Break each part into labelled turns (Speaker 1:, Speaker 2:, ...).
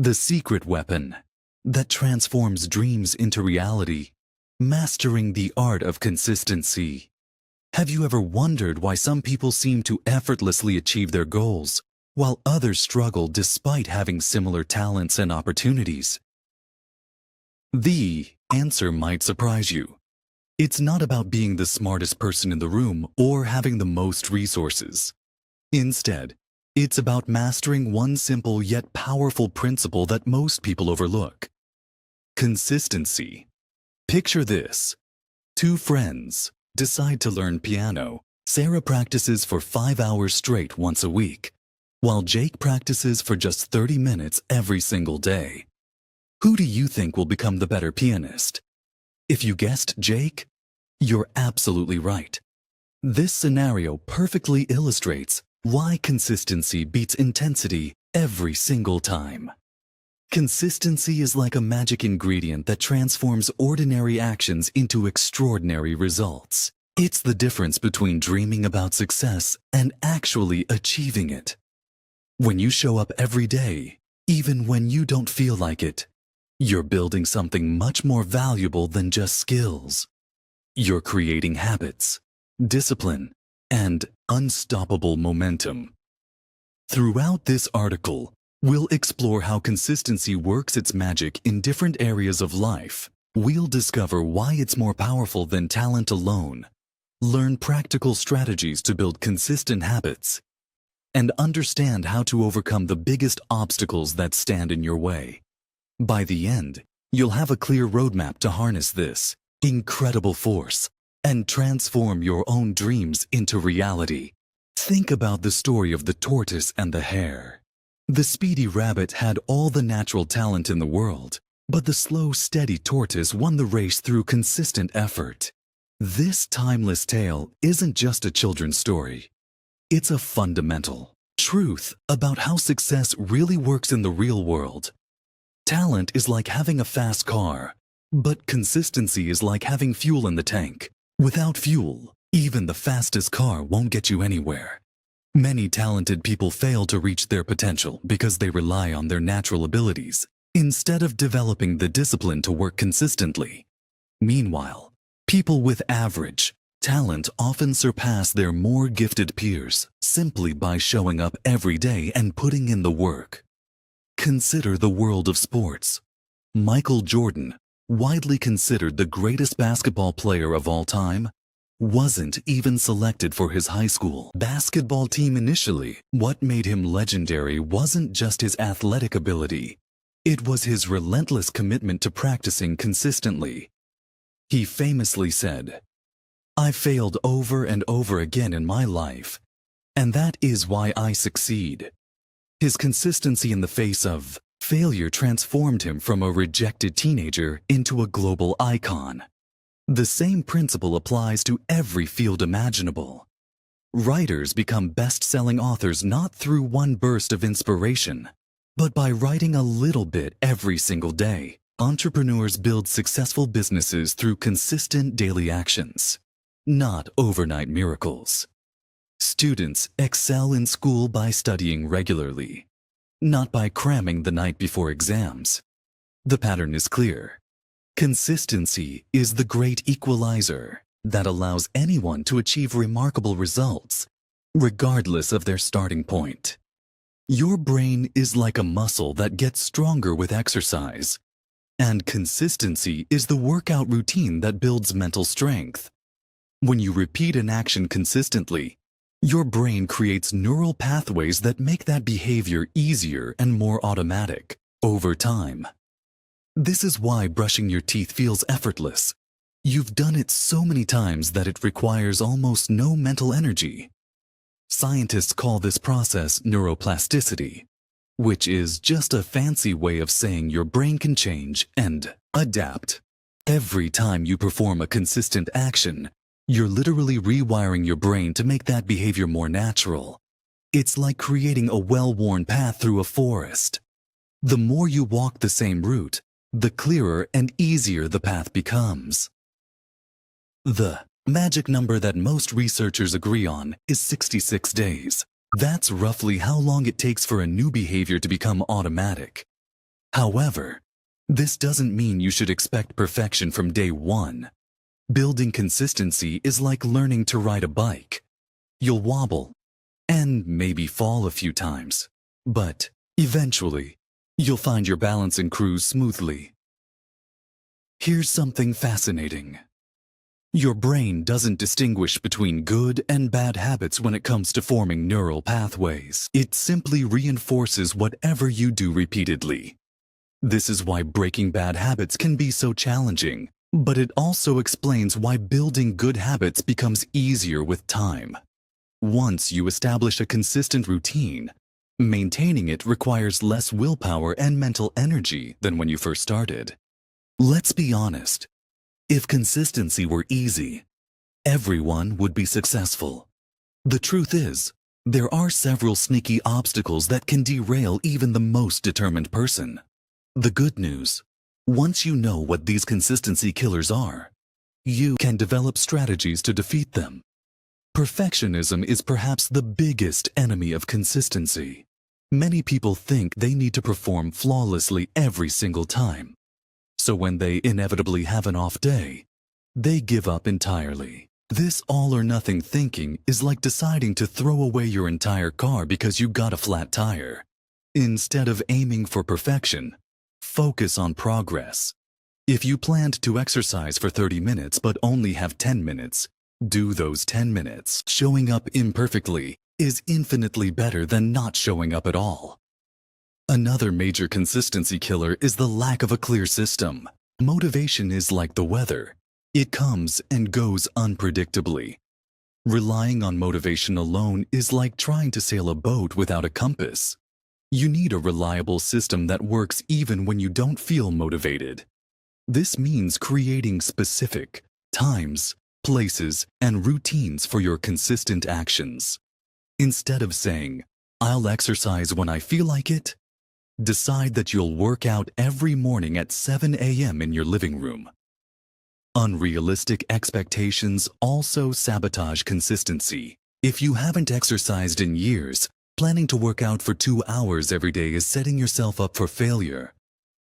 Speaker 1: The secret weapon that transforms dreams into reality. Mastering the art of consistency. Have you ever wondered why some people seem to effortlessly achieve their goals, while others struggle despite having similar talents and opportunities? The answer might surprise you. It's not about being the smartest person in the room or having the most resources. Instead, it's about mastering one simple yet powerful principle that most people overlook. Consistency. Picture this. Two friends decide to learn piano. Sarah practices for 5 hours straight once a week, while Jake practices for just 30 minutes every single day. Who do you think will become the better pianist? If you guessed Jake, you're absolutely right. This scenario perfectly illustrates why consistency beats intensity every single time. Consistency is like a magic ingredient that transforms ordinary actions into extraordinary results. It's the difference between dreaming about success and actually achieving it. When you show up every day, even when you don't feel like it, you're building something much more valuable than just skills. You're creating habits, discipline, and unstoppable momentum. Throughout this article, we'll explore how consistency works its magic in different areas of life. We'll discover why it's more powerful than talent alone, learn practical strategies to build consistent habits, and understand how to overcome the biggest obstacles that stand in your way. By the end, you'll have a clear roadmap to harness this incredible force and transform your own dreams into reality. Think about the story of the tortoise and the hare. The speedy rabbit had all the natural talent in the world, but the slow, steady tortoise won the race through consistent effort. This timeless tale isn't just a children's story. It's a fundamental truth about how success really works in the real world. Talent is like having a fast car, but consistency is like having fuel in the tank. Without fuel, even the fastest car won't get you anywhere. Many talented people fail to reach their potential because they rely on their natural abilities, instead of developing the discipline to work consistently. Meanwhile, people with average talent often surpass their more gifted peers simply by showing up every day and putting in the work. Consider the world of sports. Michael Jordan, widely considered the greatest basketball player of all time, wasn't even selected for his high school basketball team initially. What made him legendary wasn't just his athletic ability. It was his relentless commitment to practicing consistently. He famously said, "I failed over and over again in my life, and that is why I succeed." His consistency in the face of failure transformed him from a rejected teenager into a global icon. The same principle applies to every field imaginable. Writers become best-selling authors not through one burst of inspiration, but by writing a little bit every single day. Entrepreneurs build successful businesses through consistent daily actions, not overnight miracles. Students excel in school by studying regularly, not by cramming the night before exams. The pattern is clear. Consistency is the great equalizer that allows anyone to achieve remarkable results, regardless of their starting point. Your brain is like a muscle that gets stronger with exercise, and consistency is the workout routine that builds mental strength. When you repeat an action consistently, your brain creates neural pathways that make that behavior easier and more automatic over time. This is why brushing your teeth feels effortless. You've done it so many times that it requires almost no mental energy. Scientists call this process neuroplasticity, which is just a fancy way of saying your brain can change and adapt. Every time you perform a consistent action, you're literally rewiring your brain to make that behavior more natural. It's like creating a well-worn path through a forest. The more you walk the same route, the clearer and easier the path becomes. The magic number that most researchers agree on is 66 days. That's roughly how long it takes for a new behavior to become automatic. However, this doesn't mean you should expect perfection from day one. Building consistency is like learning to ride a bike. You'll wobble and maybe fall a few times, but eventually, you'll find your balance and cruise smoothly. Here's something fascinating. Your brain doesn't distinguish between good and bad habits when it comes to forming neural pathways. It simply reinforces whatever you do repeatedly. This is why breaking bad habits can be so challenging, but it also explains why building good habits becomes easier with time. Once you establish a consistent routine, maintaining it requires less willpower and mental energy than when you first started. Let's be honest. If consistency were easy, everyone would be successful. The truth is, there are several sneaky obstacles that can derail even the most determined person. The good news, once you know what these consistency killers are, you can develop strategies to defeat them. Perfectionism is perhaps the biggest enemy of consistency. Many people think they need to perform flawlessly every single time. So when they inevitably have an off day, they give up entirely. This all-or-nothing thinking is like deciding to throw away your entire car because you got a flat tire. Instead of aiming for perfection, focus on progress. If you planned to exercise for 30 minutes but only have 10 minutes, do those 10 minutes. Showing up imperfectly is infinitely better than not showing up at all. Another major consistency killer is the lack of a clear system. Motivation is like the weather. It comes and goes unpredictably. Relying on motivation alone is like trying to sail a boat without a compass. You need a reliable system that works even when you don't feel motivated. This means creating specific times, places, and routines for your consistent actions. Instead of saying, "I'll exercise when I feel like it," decide that you'll work out every morning at 7 a.m. in your living room. Unrealistic expectations also sabotage consistency. If you haven't exercised in years, planning to work out for 2 hours every day is setting yourself up for failure.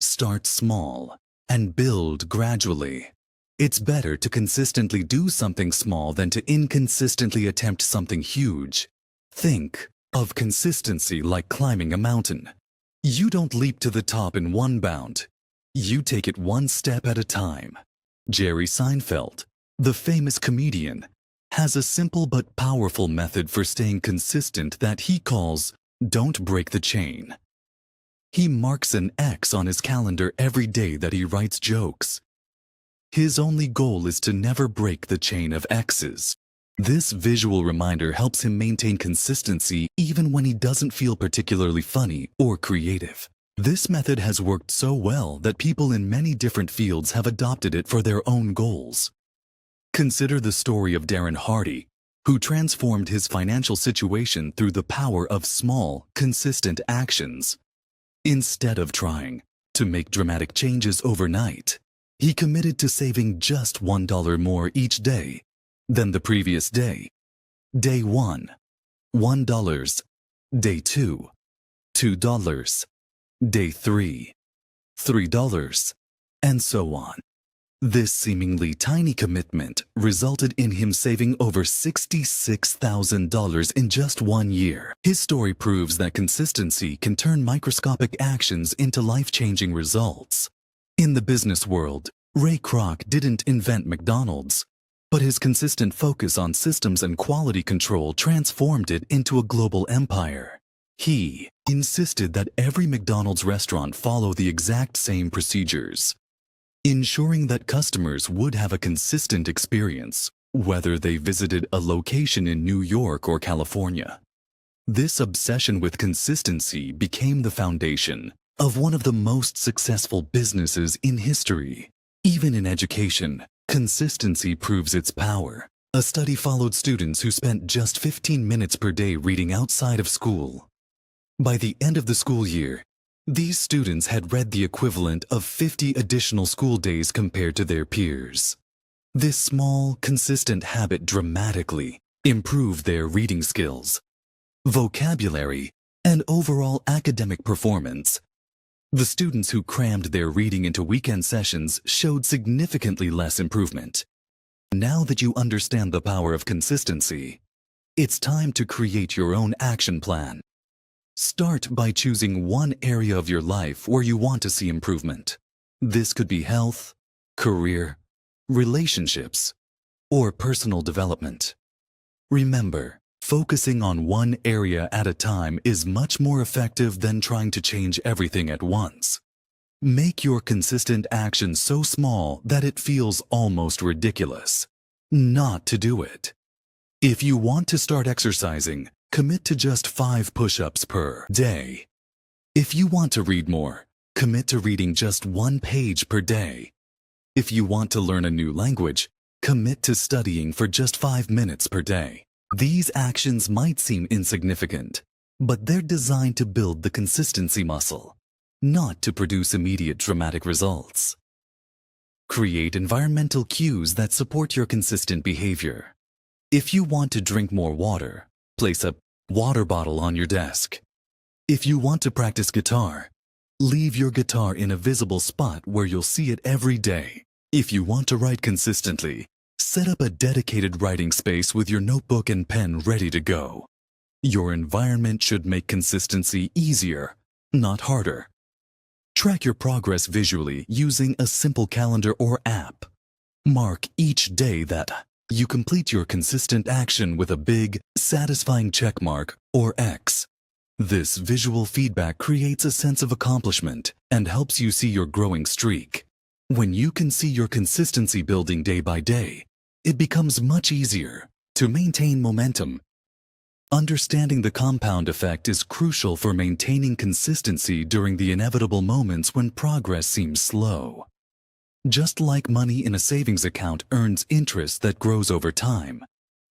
Speaker 1: Start small and build gradually. It's better to consistently do something small than to inconsistently attempt something huge. Think of consistency like climbing a mountain. You don't leap to the top in one bound. You take it one step at a time. Jerry Seinfeld, the famous comedian, has a simple but powerful method for staying consistent that he calls "don't break the chain." He marks an X on his calendar every day that he writes jokes. His only goal is to never break the chain of X's. This visual reminder helps him maintain consistency even when he doesn't feel particularly funny or creative. This method has worked so well that people in many different fields have adopted it for their own goals. Consider the story of Darren Hardy, who transformed his financial situation through the power of small, consistent actions. Instead of trying to make dramatic changes overnight, he committed to saving just $1 more each day than the previous day. Day 1, $1. Day 2, $2. Day 3, $3, and so on. This seemingly tiny commitment resulted in him saving over $66,000 in just 1 year. His story proves that consistency can turn microscopic actions into life-changing results. In the business world, Ray Kroc didn't invent McDonald's, but his consistent focus on systems and quality control transformed it into a global empire. He insisted that every McDonald's restaurant follow the exact same procedures, ensuring that customers would have a consistent experience, whether they visited a location in New York or California. This obsession with consistency became the foundation of one of the most successful businesses in history. Even in education, consistency proves its power. A study followed students who spent just 15 minutes per day reading outside of school. By the end of the school year, these students had read the equivalent of 50 additional school days compared to their peers. This small, consistent habit dramatically improved their reading skills, vocabulary, and overall academic performance. The students who crammed their reading into weekend sessions showed significantly less improvement. Now that you understand the power of consistency, it's time to create your own action plan. Start by choosing one area of your life where you want to see improvement. This could be health, career, relationships, or personal development. Remember, focusing on one area at a time is much more effective than trying to change everything at once. Make your consistent action so small that it feels almost ridiculous not to do it. If you want to start exercising, commit to just 5 push-ups per day. If you want to read more, commit to reading just 1 page per day. If you want to learn a new language, commit to studying for just 5 minutes per day. These actions might seem insignificant, but they're designed to build the consistency muscle, not to produce immediate dramatic results. Create environmental cues that support your consistent behavior. If you want to drink more water, place a water bottle on your desk. If you want to practice guitar, leave your guitar in a visible spot where you'll see it every day. If you want to write consistently, set up a dedicated writing space with your notebook and pen ready to go. Your environment should make consistency easier, not harder. Track your progress visually using a simple calendar or app. Mark each day that you complete your consistent action with a big, satisfying check mark or X. This visual feedback creates a sense of accomplishment and helps you see your growing streak. When you can see your consistency building day by day, it becomes much easier to maintain momentum. Understanding the compound effect is crucial for maintaining consistency during the inevitable moments when progress seems slow. Just like money in a savings account earns interest that grows over time,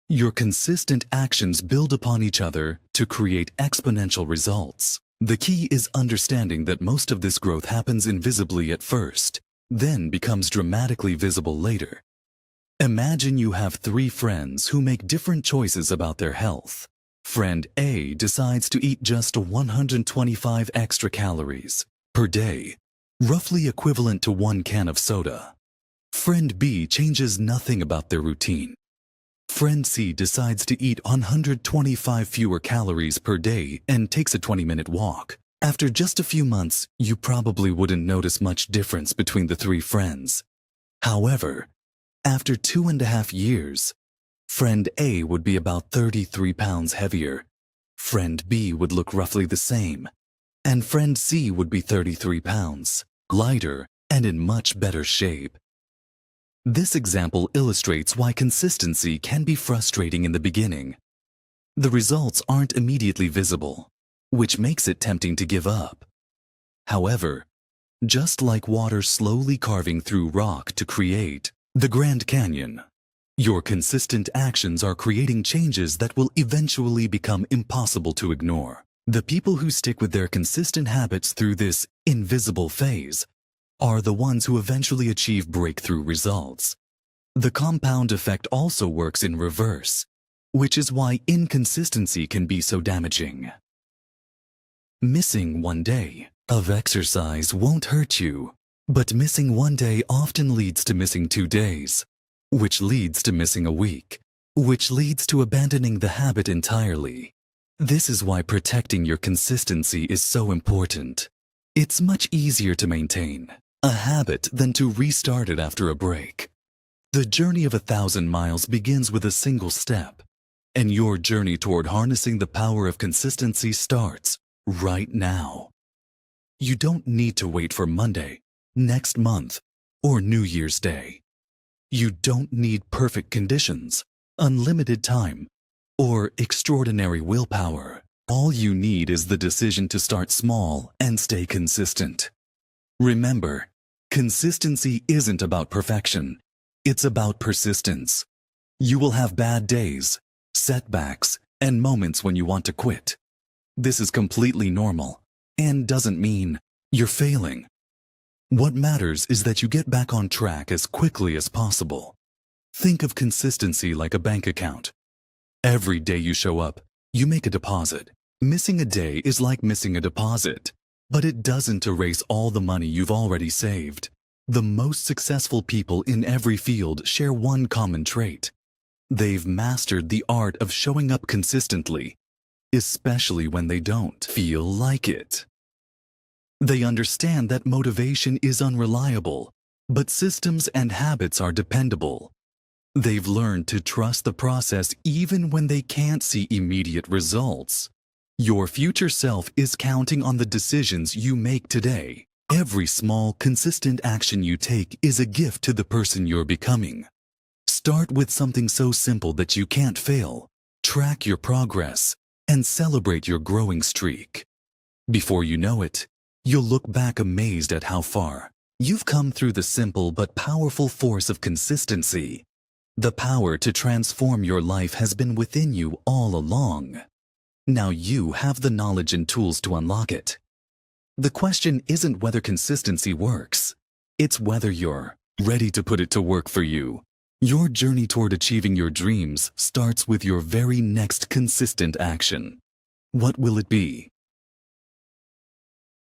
Speaker 1: your consistent actions build upon each other to create exponential results. The key is understanding that most of this growth happens invisibly at first, then becomes dramatically visible later. Imagine you have 3 friends who make different choices about their health. Friend A decides to eat just 125 extra calories per day, roughly equivalent to 1 can of soda. Friend B changes nothing about their routine. Friend C decides to eat 125 fewer calories per day and takes a 20-minute walk. After just a few months, you probably wouldn't notice much difference between the 3 friends. However, after 2.5 years, Friend A would be about 33 pounds heavier. Friend B would look roughly the same. And Friend C would be 33 pounds lighter and in much better shape. This example illustrates why consistency can be frustrating in the beginning. The results aren't immediately visible, which makes it tempting to give up. However, just like water slowly carving through rock to create the Grand Canyon, your consistent actions are creating changes that will eventually become impossible to ignore. The people who stick with their consistent habits through this invisible phase are the ones who eventually achieve breakthrough results. The compound effect also works in reverse, which is why inconsistency can be so damaging. Missing 1 day of exercise won't hurt you, but missing 1 day often leads to missing 2 days, which leads to missing a week, which leads to abandoning the habit entirely. This is why protecting your consistency is so important. It's much easier to maintain a habit than to restart it after a break. The journey of 1,000 miles begins with a single step, and your journey toward harnessing the power of consistency starts right now. You don't need to wait for Monday, next month, or New Year's Day. You don't need perfect conditions, unlimited time, or extraordinary willpower. All you need is the decision to start small and stay consistent. Remember, consistency isn't about perfection. It's about persistence. You will have bad days, setbacks, and moments when you want to quit. This is completely normal and doesn't mean you're failing. What matters is that you get back on track as quickly as possible. Think of consistency like a bank account. Every day you show up, you make a deposit. Missing a day is like missing a deposit. But it doesn't erase all the money you've already saved. The most successful people in every field share one common trait. They've mastered the art of showing up consistently, especially when they don't feel like it. They understand that motivation is unreliable, but systems and habits are dependable. They've learned to trust the process even when they can't see immediate results. Your future self is counting on the decisions you make today. Every small, consistent action you take is a gift to the person you're becoming. Start with something so simple that you can't fail. Track your progress and celebrate your growing streak. Before you know it, you'll look back amazed at how far you've come through the simple but powerful force of consistency. The power to transform your life has been within you all along. Now you have the knowledge and tools to unlock it. The question isn't whether consistency works. It's whether you're ready to put it to work for you. Your journey toward achieving your dreams starts with your very next consistent action. What will it be?